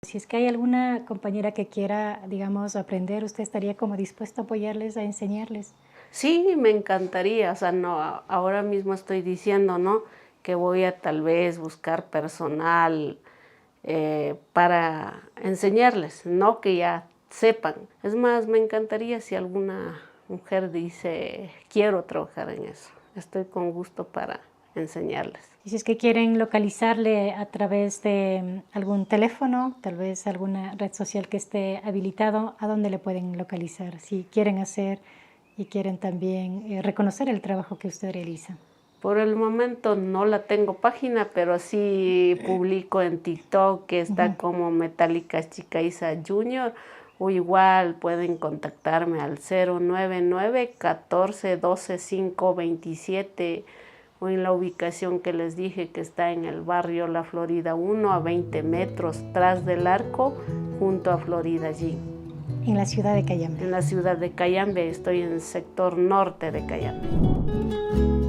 Si es que hay alguna compañera que quiera, digamos, aprender, ¿usted estaría como dispuesto a apoyarles, a enseñarles? Sí, me encantaría, o sea, no, ahora mismo estoy diciendo, ¿no? Que voy a tal vez buscar personal para enseñarles, no que ya sepan. Es más, me encantaría si alguna mujer dice, quiero trabajar en eso. Estoy con gusto para enseñarles. Y si es que quieren localizarle a través de algún teléfono, tal vez alguna red social que esté habilitado, ¿a dónde le pueden localizar? Si quieren hacer y quieren también reconocer el trabajo que usted realiza. Por el momento no la tengo página, pero sí publico en TikTok que está Ujú. como Metálica Chica Isa Junior, o igual pueden contactarme al 099 14 12 5 27 o en la ubicación que les dije que está en el barrio La Florida 1 a 20 metros tras del arco junto a Florida allí. En la ciudad de Cayambe. En la ciudad de Cayambe, estoy en el sector norte de Cayambe.